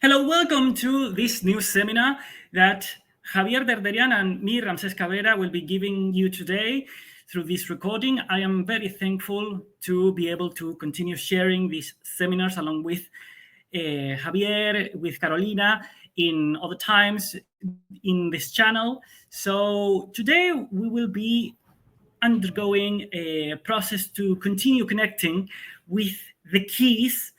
Hello, welcome to this new seminar that Javier Derderian and me, Ramses Cabrera, will be giving you today through this recording. I am very thankful to be able to continue sharing these seminars along with Javier, with Carolina, in other times in this channel. So today we will be undergoing a process to continue connecting with the keys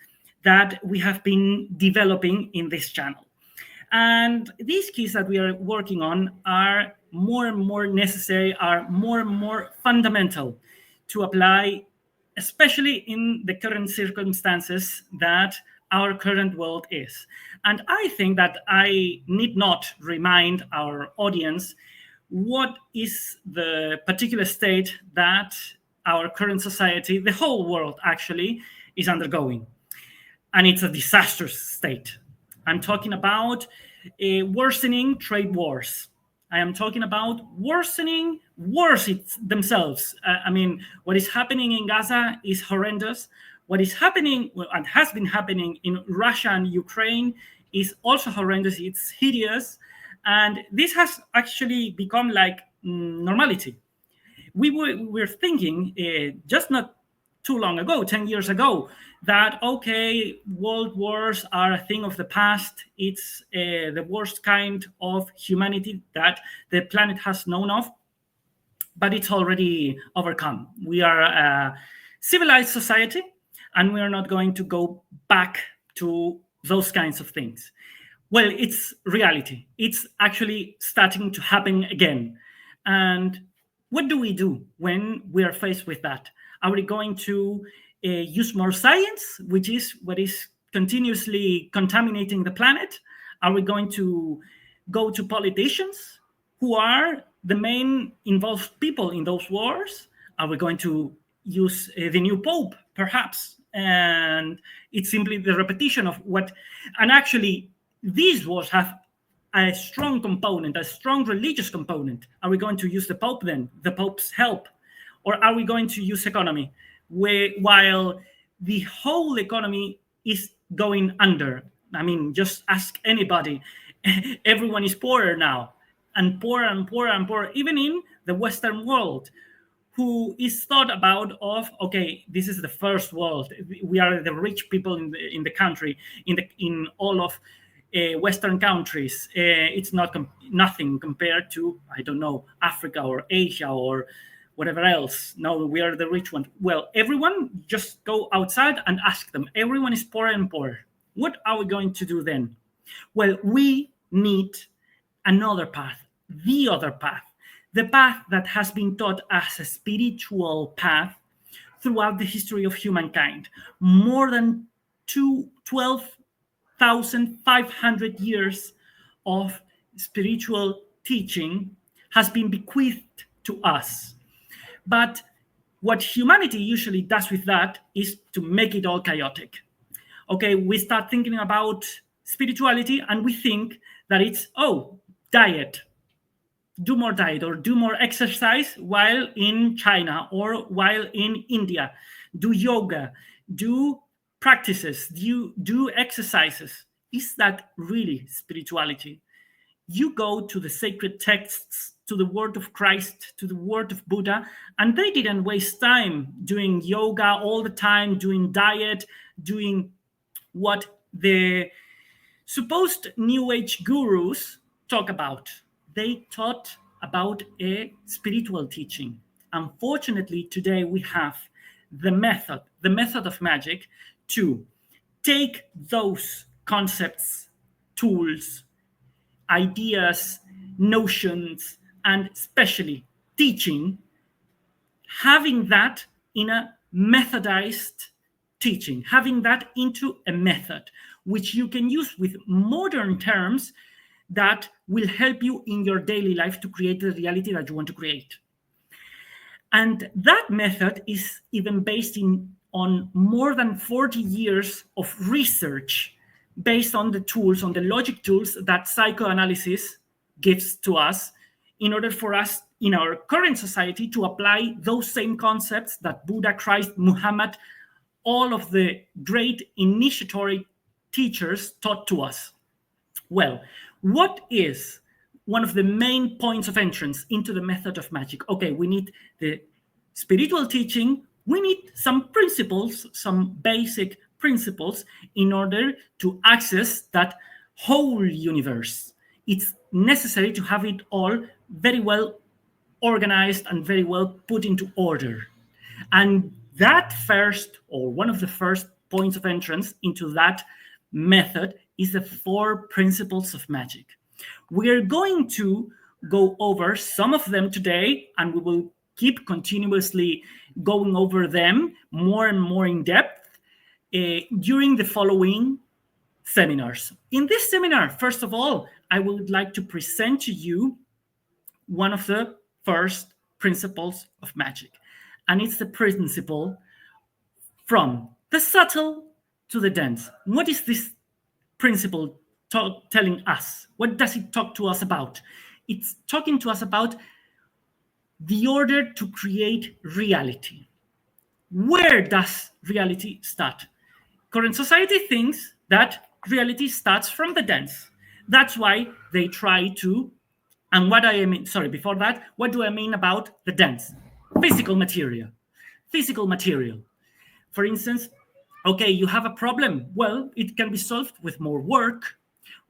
that we have been developing in this channel. And these keys that we are working on are more and more necessary, are more and more fundamental to apply, especially in the current circumstances that our current world is. And I think that I need not remind our audience what is the particular state that our current society, the whole world actually, is undergoing. And it's a disastrous state. I'm talking about worsening trade wars. I am talking about worsening wars themselves. I mean, what is happening in Gaza is horrendous. What is happening and has been happening in Russia and Ukraine is also horrendous. It's hideous. And this has actually become like normality. We were thinking just not too long ago, 10 years ago, that, okay, world wars are a thing of the past. It's the worst kind of humanity that the planet has known of, but it's already overcome. We are a civilized society, and we are not going to go back to those kinds of things. Well, it's reality. It's actually starting to happen again. And what do we do when we are faced with that? Are we going to use more science, which is what is continuously contaminating the planet? Are we going to go to politicians who are the main involved people in those wars? Are we going to use the new pope, perhaps? And it's simply the repetition of what, and actually, these wars have a strong component, a strong religious component. Are we going to use the Pope then, the Pope's help? Or are we going to use economy while the whole economy is going under? I mean, just ask anybody. Everyone is poorer now, and poorer and poorer and poorer, even in the Western world, who is thought about of, okay, this is the first world. We are the rich people in the country, in all of Western countries. It's nothing compared to, I don't know, Africa or Asia or whatever else. No, we are the rich one. Well, everyone, just go outside and ask them. Everyone is poorer and poorer. What are we going to do then? Well, we need another path, the other path, the path that has been taught as a spiritual path throughout the history of humankind. More than 12,500 years of spiritual teaching has been bequeathed to us. But what humanity usually does with that is to make it all chaotic. Okay, we start thinking about spirituality and we think that it's, oh, diet, do more diet or do more exercise while in China or while in India, do yoga, do practices, do exercises. Is that really spirituality? You go to the sacred texts, to the word of Christ, to the word of Buddha, and they didn't waste time doing yoga all the time, doing diet, doing what the supposed New Age gurus talk about. They taught about a spiritual teaching. Unfortunately, today we have the method of magic to take those concepts, tools, ideas, notions, and especially teaching, having that in a methodized teaching, having that into a method, which you can use with modern terms that will help you in your daily life to create the reality that you want to create. And that method is even based on more than 40 years of research based on the tools, on the logic tools that psychoanalysis gives to us in order for us in our current society to apply those same concepts that Buddha, Christ, Muhammad, all of the great initiatory teachers taught to us. Well, what is one of the main points of entrance into the method of magic? Okay, we need the spiritual teaching. We need some principles, some basic principles in order to access that whole universe. It's necessary to have it all very well organized and very well put into order. And that first, or one of the first points of entrance into that method is the 4 principles of magic. We're going to go over some of them today, and we will keep continuously going over them more and more in depth during the following seminars. In this seminar, first of all, I would like to present to you one of the first principles of magic, and it's the principle from the subtle to the dense. What is this principle telling us? What does it talk to us about? It's talking to us about the order to create reality. Where does reality start? Current society thinks that reality starts from the dense. That's why they try to, and what I mean, sorry, before that, what do I mean about the dense? Physical material. Physical material. For instance, okay, you have a problem. Well, it can be solved with more work,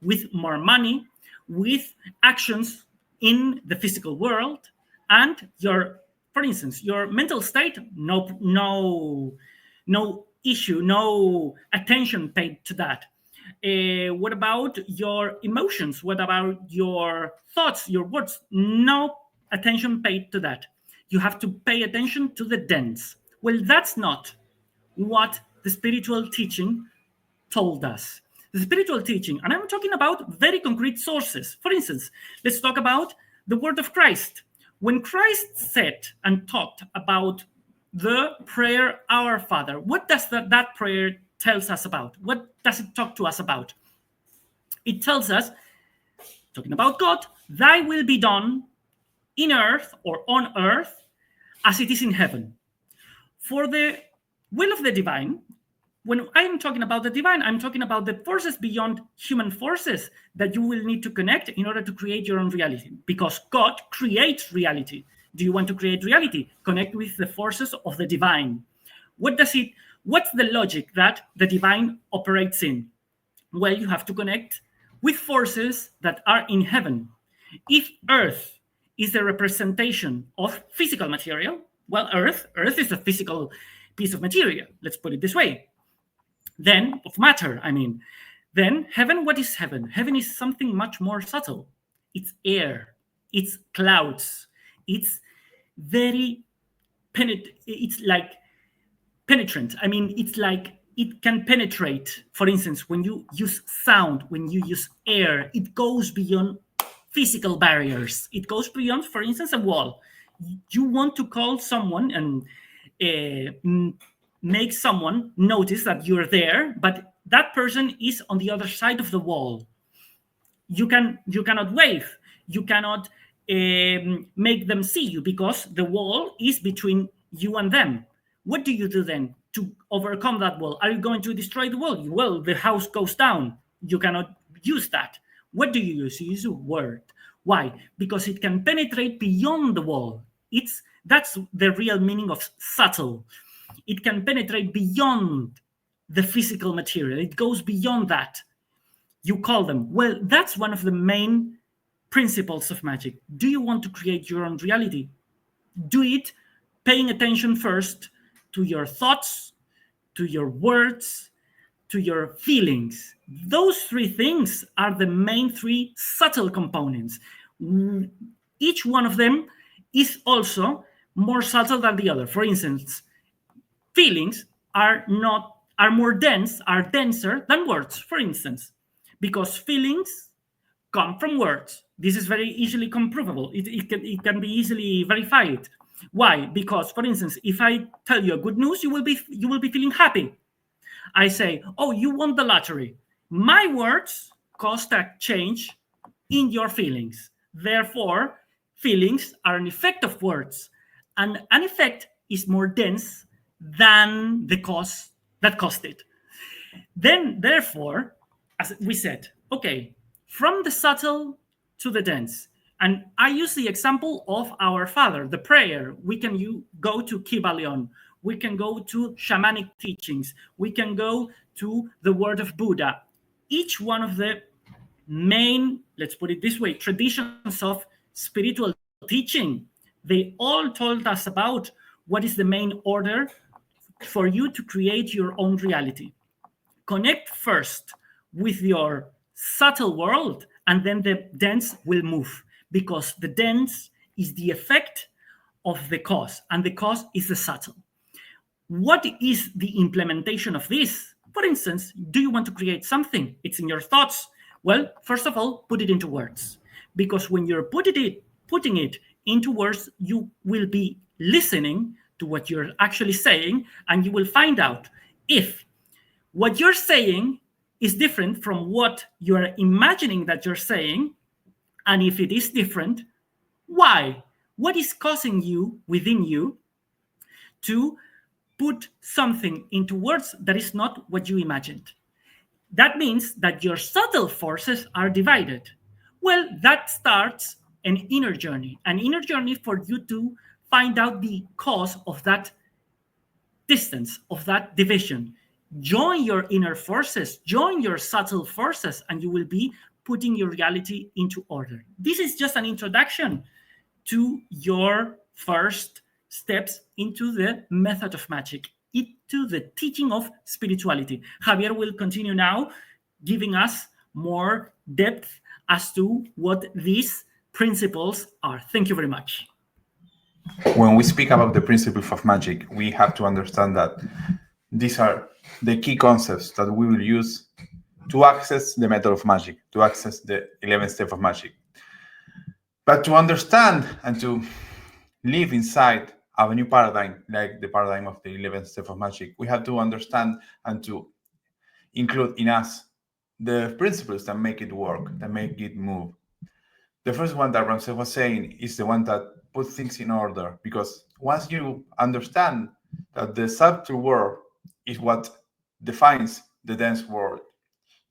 with more money, with actions in the physical world, and your, for instance, your mental state, no issue, no attention paid to that. What about your emotions? What about your thoughts, your words? No attention paid to that. You have to pay attention to the dense. Well, that's not what the spiritual teaching told us. The spiritual teaching, and I'm talking about very concrete sources. For instance, let's talk about the word of Christ. When Christ said and talked about the prayer, Our Father, what does that prayer tells us about? What does it talk to us about? It tells us, talking about God, thy will be done in earth or on earth as it is in heaven. For the will of the divine, when I'm talking about the divine, I'm talking about the forces beyond human forces that you will need to connect in order to create your own reality, because God creates reality. Do you want to create reality? Connect with the forces of the divine. What's the logic that the divine operates in? Well, you have to connect with forces that are in heaven. If earth is the representation of physical material, well, earth is a physical piece of material, let's put it this way. Then, of matter, I mean. Then, heaven, what is heaven? Heaven is something much more subtle. It's air, it's clouds, it's very it's like penetrant. I mean, it's like it can penetrate. For instance, when you use sound, when you use air, it goes beyond physical barriers. It goes beyond, for instance, a wall. You want to call someone and make someone notice that you're there, but that person is on the other side of the wall. You cannot wave. You cannot make them see you because the wall is between you and them. What do you do then to overcome that wall? Are you going to destroy the wall? Well, the house goes down. You cannot use that. What do you use? You use a word. Why? Because it can penetrate beyond the wall. That's the real meaning of subtle. It can penetrate beyond the physical material. It goes beyond that. You call them. Well, that's one of the main principles of magic. Do you want to create your own reality? Do it paying attention first to your thoughts, to your words, to your feelings. Those 3 things are the main 3 subtle components. Each one of them is also more subtle than the other. For instance, feelings are more dense, are denser than words, for instance, because feelings come from words. This is very easily comprovable. It can be easily verified. Why? Because, for instance, if I tell you a good news, you will be feeling happy. I say, oh, you won the lottery. My words cause a change in your feelings. Therefore, feelings are an effect of words, and an effect is more dense than the cause that caused it. Then, therefore, as we said, okay, from the subtle to the dense. And I use the example of our Father, the prayer. We can go to Kybalion. We can go to shamanic teachings. We can go to the word of Buddha. Each one of the main, let's put it this way, traditions of spiritual teaching, they all told us about what is the main order for you to create your own reality. Connect first with your subtle world, and then the dense will move, because the dense is the effect of the cause, and the cause is the subtle. What is the implementation of this? For instance, do you want to create something? It's in your thoughts. Well, first of all, put it into words. Because when you're putting it into words, you will be listening to what you're actually saying, and you will find out if what you're saying is different from what you're imagining that you're saying. And if it is different, why? What is causing you within you to put something into words that is not what you imagined? That means that your subtle forces are divided. Well, that starts an inner journey for you to find out the cause of that distance, of that division. Join your inner forces, join your subtle forces, and you will be putting your reality into order. This is just an introduction to your first steps into the method of magic, into the teaching of spirituality. Javier will continue now, giving us more depth as to what these principles are. Thank you very much. When we speak about the principles of magic, we have to understand that these are the key concepts that we will use to access the method of magic, to access the 11th step of magic. But to understand and to live inside of a new paradigm, like the paradigm of the 11th step of magic, we have to understand and to include in us the principles that make it work, that make it move. The first one that Ramses was saying is the one that puts things in order, because once you understand that the subtle world is what defines the dense world,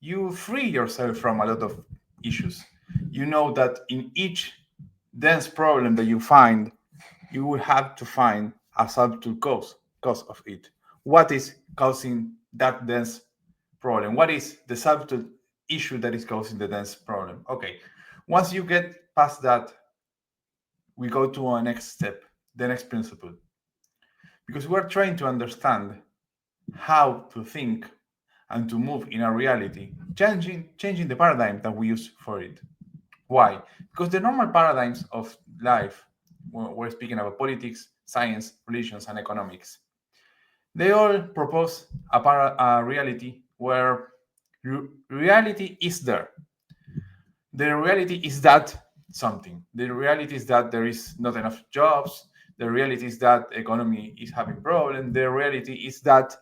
you free yourself from a lot of issues. You know that in each dense problem that you find, you will have to find a subtle cause of it. What is causing that dense problem? What is the subtle issue that is causing the dense problem? Okay, once you get past that, we go to our next step, the next principle. Because we're trying to understand how to think and to move in our reality, changing the paradigm that we use for it. Why? Because the normal paradigms of life, we're speaking about politics, science, religions, and economics, they all propose a reality where reality is there. The reality is that something. The reality is that there is not enough jobs. The reality is that the economy is having problems. The reality is that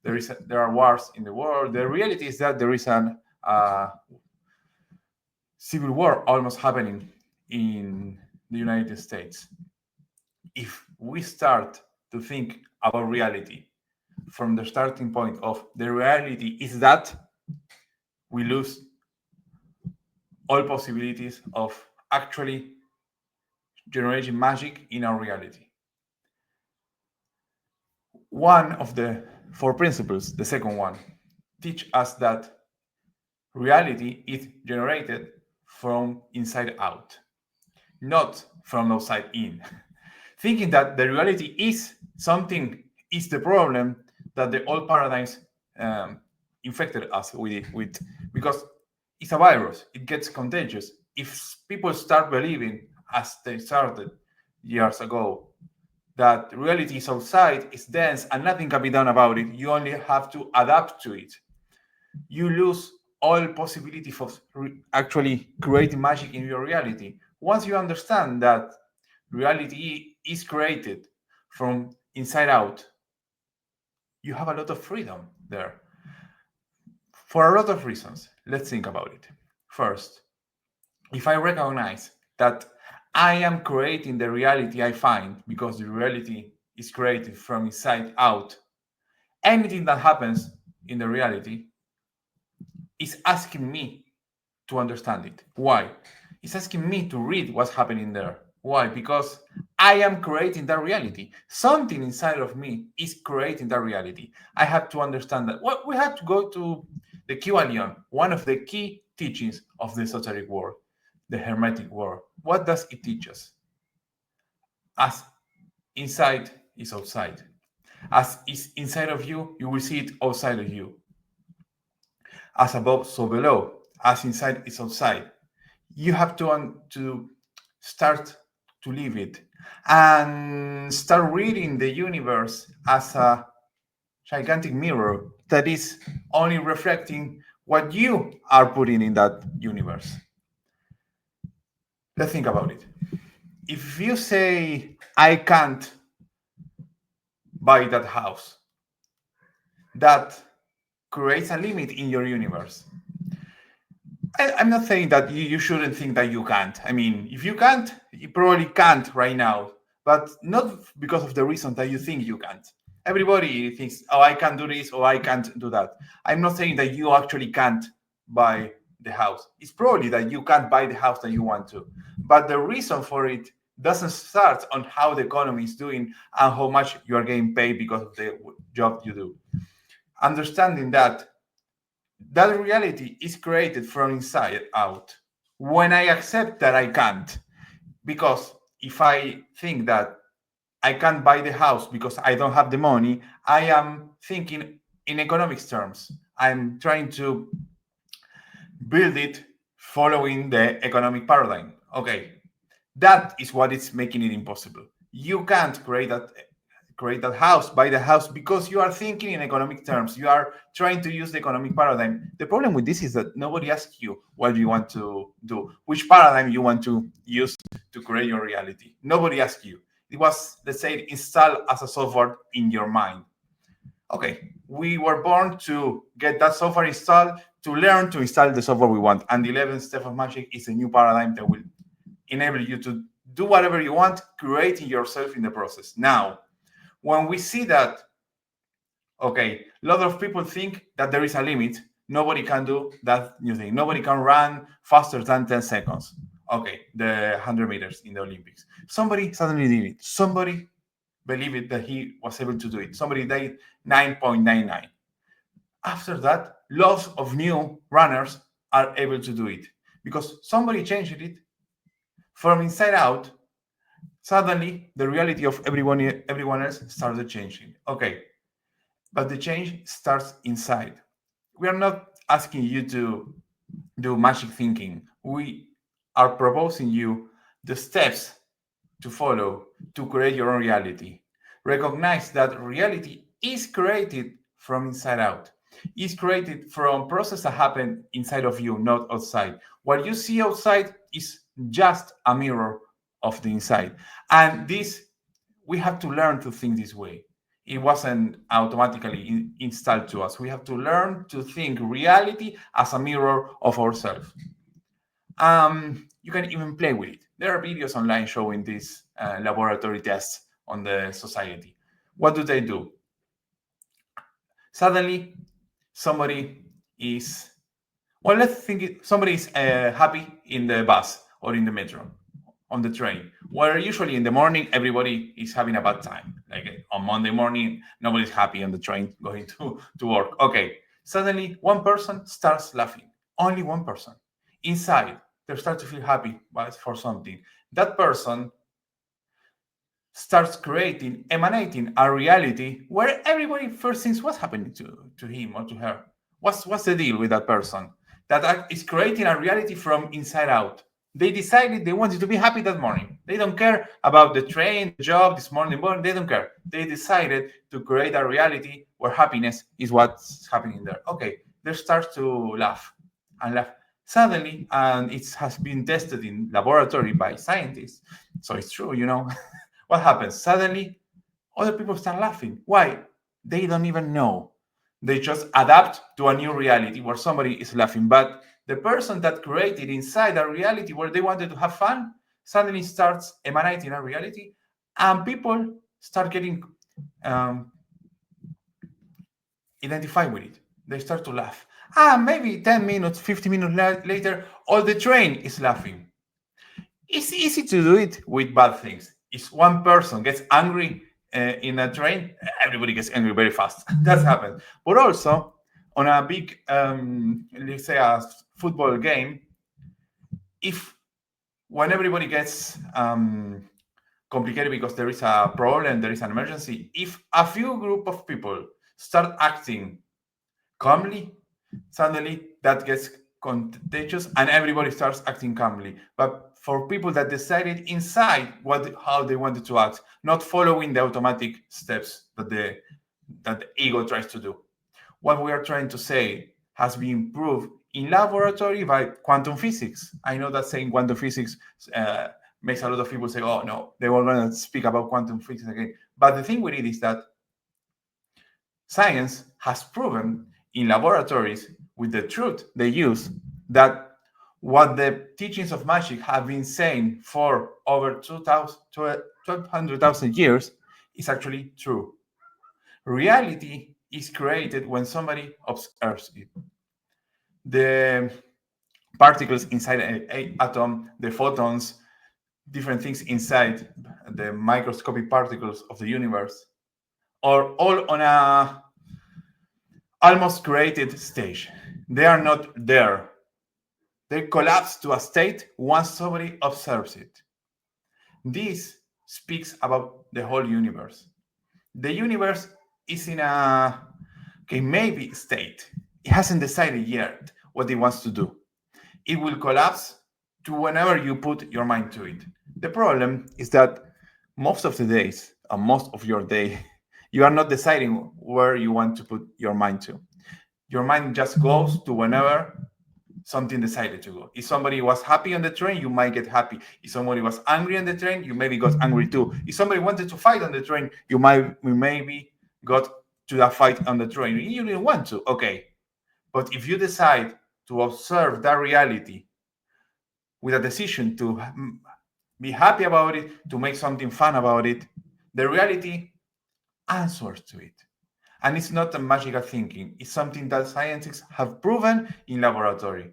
there are wars in the world. The reality is that there is an civil war almost happening in the United States. If we start to think about reality from the starting point of the reality is that, we lose all possibilities of actually generating magic in our reality. One of the 4 principles, the second one, teach us that reality is generated from inside out, not from outside in. Thinking that the reality is something is the problem that the old paradigms infected us with, because it's a virus. It gets contagious. If people start believing, as they started years ago, that reality is outside, is dense, and nothing can be done about it, you only have to adapt to it, you lose all possibility of actually creating magic in your reality. Once you understand that reality is created from inside out, you have a lot of freedom there. For a lot of reasons. Let's think about it. First, if I recognize that I am creating the reality I find because the reality is created from inside out, anything that happens in the reality is asking me to understand it. Why? It's asking me to read what's happening there. Why? Because I am creating that reality. Something inside of me is creating that reality. I have to understand that. Well, we have to go to the Kybalion, one of the key teachings of the esoteric world, the Hermetic world. What does it teach us? As inside is outside. As is inside of you, you will see it outside of you. As above, so below. As inside is outside. You have to start to live it and start reading the universe as a gigantic mirror that is only reflecting what you are putting in that universe. Let's think about it. If you say, I can't buy that house, that creates a limit in your universe. I'm not saying that you shouldn't think that you can't. I mean, if you can't, you probably can't right now, but not because of the reason that you think you can't. Everybody thinks, oh, I can't do this or I can't do that. I'm not saying that you actually can't buy the house. It's probably that you can't buy the house that you want to. But the reason for it doesn't start on how the economy is doing and how much you are getting paid because of the job you do. Understanding that reality is created from inside out. When I accept that I can't, because if I think that I can't buy the house because I don't have the money, I am thinking in economics terms. I'm trying to build it following the economic paradigm. Okay, that is what is making it impossible. You can't create that house, buy the house, because you are thinking in economic terms. You are trying to use the economic paradigm. The problem with this is that nobody asks you what you want to do, which paradigm you want to use to create your reality. Nobody asks you. It was, let's say, installed as a software in your mind. Okay, we were born to get that software installed, to learn to install the software we want. And the 11th step of magic is a new paradigm that will enable you to do whatever you want, creating yourself in the process. Now, when we see that, okay, a lot of people think that there is a limit. Nobody can do that new thing. Nobody can run faster than 10 seconds. Okay, the 100 meters in the Olympics. Somebody suddenly did it. Somebody believed that he was able to do it. Somebody did 9.99. After that, lots of new runners are able to do it because somebody changed it from inside out. Suddenly, the reality of everyone else started changing. Okay, but the change starts inside. We are not asking you to do magic thinking. We are proposing you the steps to follow to create your own reality. Recognize that reality is created from inside out. Is created from processes that happen inside of you, not outside. What you see outside is just a mirror of the inside. And this, we have to learn to think this way. It wasn't automatically installed to us. We have to learn to think reality as a mirror of ourselves. You can even play with it. There are videos online showing these laboratory tests on the society. What do they do? Suddenly, somebody is, well, let's think somebody is happy in the bus or in the metro, on the train, where usually in the morning, everybody is having a bad time. Like on Monday morning, nobody's happy on the train going to work. Okay, suddenly one person starts laughing. Only one person. Inside, they start to feel happy for something. That person starts emanating a reality where everybody first thinks what's happening to him or to her. What's the deal with that person? That is creating a reality from inside out. They decided they wanted to be happy that morning. They don't care about the train, the job, this morning. They don't care. They decided to create a reality where happiness is what's happening there. Okay, they start to laugh and laugh. Suddenly, and it has been tested in laboratory by scientists, so it's true, what happens? Suddenly, other people start laughing. Why? They don't even know. They just adapt to a new reality where somebody is laughing. But the person that created inside a reality where they wanted to have fun suddenly starts emanating a reality, and people start getting identified with it. they start to laugh. Maybe 10 minutes, 50 minutes later, all the train is laughing. It's easy to do it with bad things. If one person gets angry in a train, everybody gets angry very fast. That's happened. But also, on a big, let's say a football game, if when everybody gets complicated because there is a problem, there is an emergency, if a few group of people start acting calmly, suddenly that gets contagious and everybody starts acting calmly. But for people that decided inside how they wanted to act, not following the automatic steps that the ego tries to do. What we are trying to say has been proved in laboratory by quantum physics. I know that saying quantum physics makes a lot of people say, oh no, they were going to speak about quantum physics again. But the thing with it is that science has proven in laboratories with the truth they use that what the teachings of magic have been saying for over 1,200,000 years is actually true. Reality is created when somebody observes it. The particles inside an atom, the photons, different things inside the microscopic particles of the universe are all on a almost created stage. They are not there. They collapse to a state once somebody observes it. This speaks about the whole universe. The universe is in a maybe state. It hasn't decided yet what it wants to do. It will collapse to whenever you put your mind to it. The problem is that most of the days, and most of your day, you are not deciding where you want to put your mind to. Your mind just goes to whenever something decided to go. If somebody was happy on the train, you might get happy. If somebody was angry on the train, you maybe got angry too. If somebody wanted to fight on the train, you maybe got to that fight on the train. You didn't want to, okay. But if you decide to observe that reality with a decision to be happy about it, to make something fun about it, the reality answers to it. And it's not a magical thinking. It's something that scientists have proven in laboratory.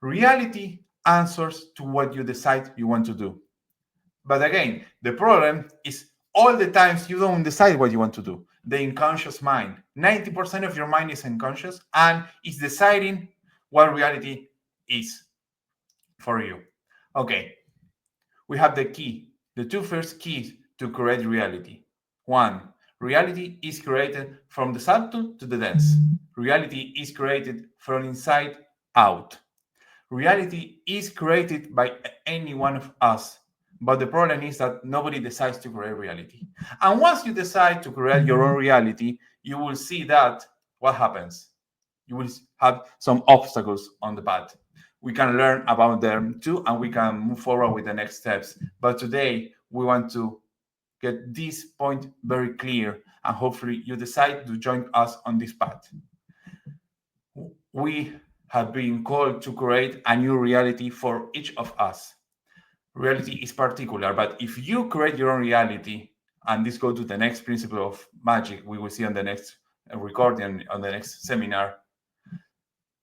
Reality answers to what you decide you want to do. But again, the problem is all the times you don't decide what you want to do. The unconscious mind, 90% of your mind is unconscious and is deciding what reality is for you. Okay, we have the key, the two first keys to create reality. One, reality is created from the subtle to the dense. Reality is created from inside out. Reality is created by any one of us. But the problem is that nobody decides to create reality. And once you decide to create your own reality, you will see that what happens? You will have some obstacles on the path. We can learn about them too, and we can move forward with the next steps. But today, we want to get this point very clear, and hopefully you decide to join us on this path. We have been called to create a new reality for each of us. Reality is particular, but if you create your own reality, and this goes to the next principle of magic we will see on the next recording, on the next seminar,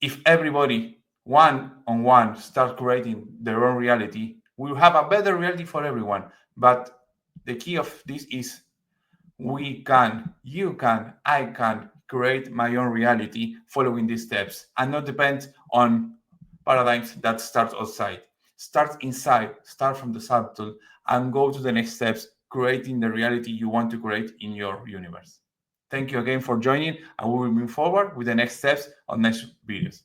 if everybody one-on-one start creating their own reality, we will have a better reality for everyone. But the key of this is we can, you can, I can create my own reality following these steps and not depend on paradigms that start outside. Start inside, start from the subtle, and go to the next steps, creating the reality you want to create in your universe. Thank you again for joining, and we will move forward with the next steps on next videos.